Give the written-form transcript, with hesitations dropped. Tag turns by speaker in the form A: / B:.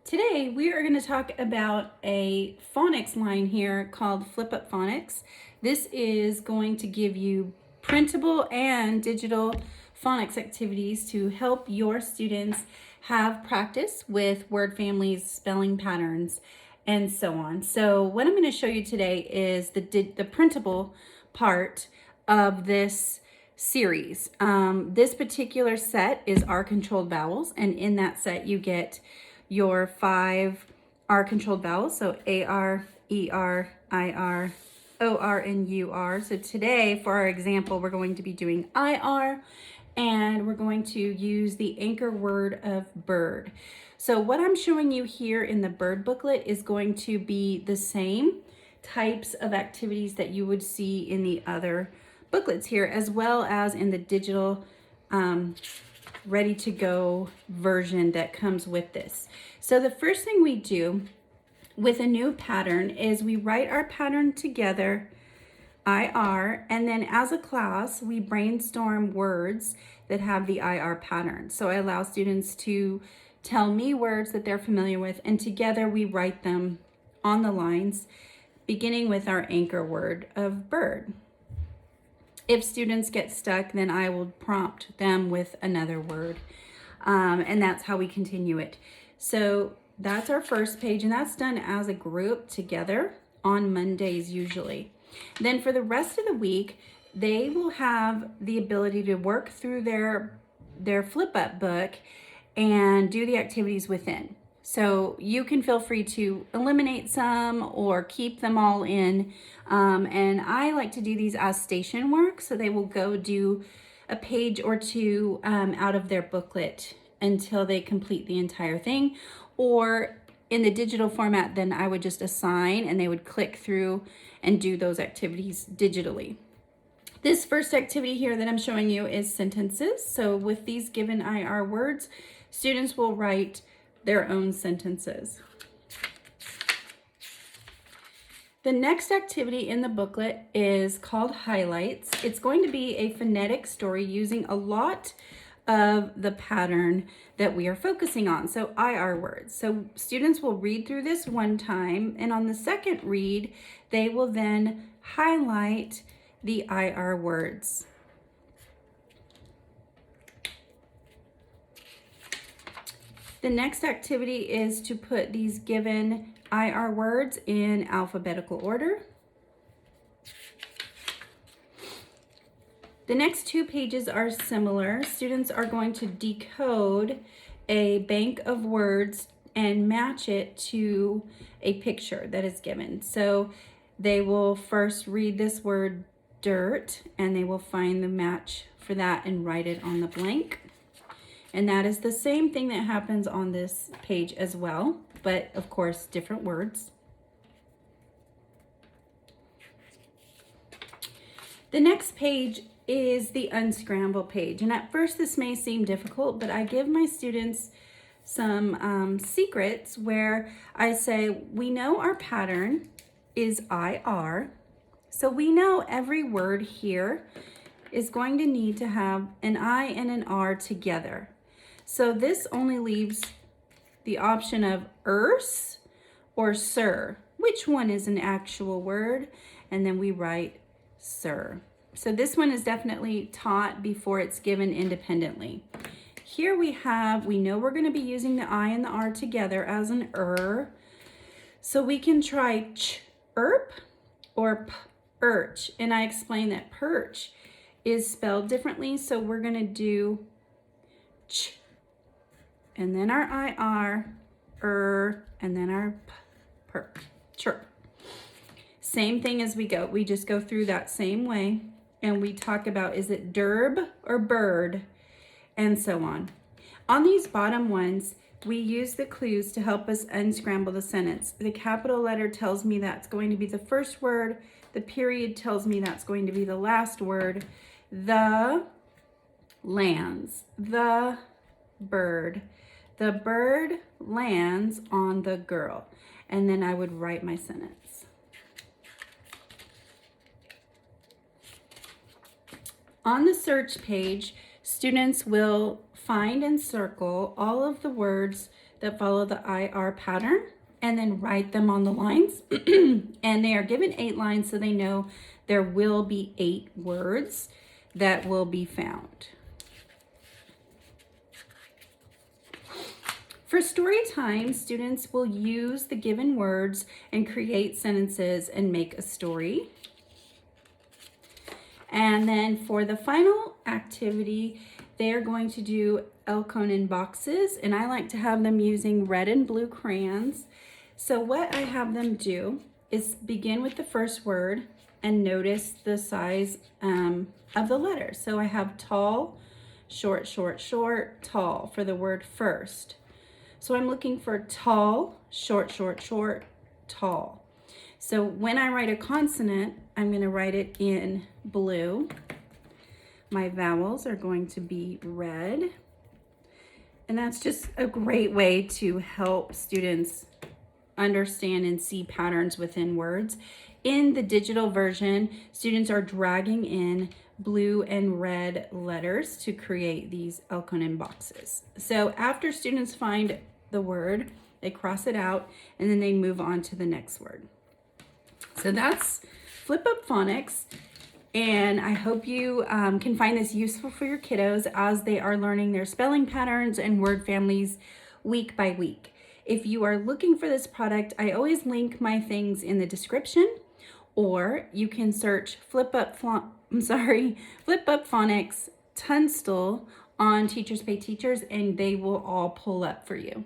A: Today we are going to talk about a phonics line here called Flip Up Phonics. This is going to give you printable and digital phonics activities to help your students have practice with word families, spelling patterns, and so on. So what I'm going to show you today is the printable part of this series. This particular set is R-controlled vowels, and in that set you get your 5 R-controlled vowels, so A-R, E-R, I-R, O-R, and U-R. So today, for our example, we're going to be doing I-R, and we're going to use the anchor word of bird. So what I'm showing you here in the bird booklet is going to be the same types of activities that you would see in the other booklets here, as well as in the digital ready to go version that comes with this. So the first thing we do with a new pattern is we write our pattern together, IR, and then as a class we brainstorm words that have the IR pattern. So I allow students to tell me words that they're familiar with, and together we write them on the lines, beginning with our anchor word of bird. If students get stuck, then I will prompt them with another word. And that's how we continue it. So that's our first page, and that's done as a group together on Mondays usually. Then for the rest of the week, they will have the ability to work through their flip up book and do the activities within. So you can feel free to eliminate some or keep them all in. And I like to do these as station work, so they will go do a page or two out of their booklet until they complete the entire thing. Or in the digital format, then I would just assign and they would click through and do those activities digitally. This first activity here that I'm showing you is sentences. So with these given IR words, students will write their own sentences. The next activity in the booklet is called highlights. It's going to be a phonetic story using a lot of the pattern that we are focusing on, so IR words. So students will read through this one time, and on the second read, they will then highlight the IR words. The next activity is to put these given IR words in alphabetical order. The next 2 pages are similar. Students are going to decode a bank of words and match it to a picture that is given. So they will first read this word dirt, and they will find the match for that and write it on the blank. And that is the same thing that happens on this page as well, but of course, different words. The next page is the unscramble page. And at first this may seem difficult, but I give my students some secrets where I say, we know our pattern is IR. So we know every word here is going to need to have an I and an R together. So this only leaves the option of erse or sir. Which one is an actual word? And then we write sir. So this one is definitely taught before it's given independently. Here we know we're going to be using the I and the R together as an So we can try ch-erp or p-erch. And I explained that perch is spelled differently. So we're going to do ch, and then our IR, and then our chirp. Same thing as we go. We just go through that same way, and we talk about, is it derb or bird, and so on. On these bottom ones, we use the clues to help us unscramble the sentence. The capital letter tells me that's going to be the first word. The period tells me that's going to be the last word. The lands, the bird. The bird lands on the girl. And then I would write my sentence. On the search page, students will find and circle all of the words that follow the IR pattern and then write them on the lines. And they are given 8 lines so they know there will be 8 words that will be found. For story time, students will use the given words and create sentences and make a story. And then for the final activity, they're going to do Conen Boxes, and I like to have them using red and blue crayons. So what I have them do is begin with the first word and notice the size of the letters. So I have tall, short, short, short, tall for the word first. So I'm looking for tall, short, short, short, tall. So when I write a consonant, I'm going to write it in blue. My vowels are going to be red. And that's just a great way to help students understand and see patterns within words. In the digital version, students are dragging in blue and red letters to create these Conen boxes. So after students find the word, they cross it out and then they move on to the next word. So that's Flip Up Phonics, and I hope you can find this useful for your kiddos as they are learning their spelling patterns and word families week by week. If you are looking for this product, I always link my things in the description, or you can search Flip Up Phonics Tunstall on Teachers Pay Teachers, and they will all pull up for you.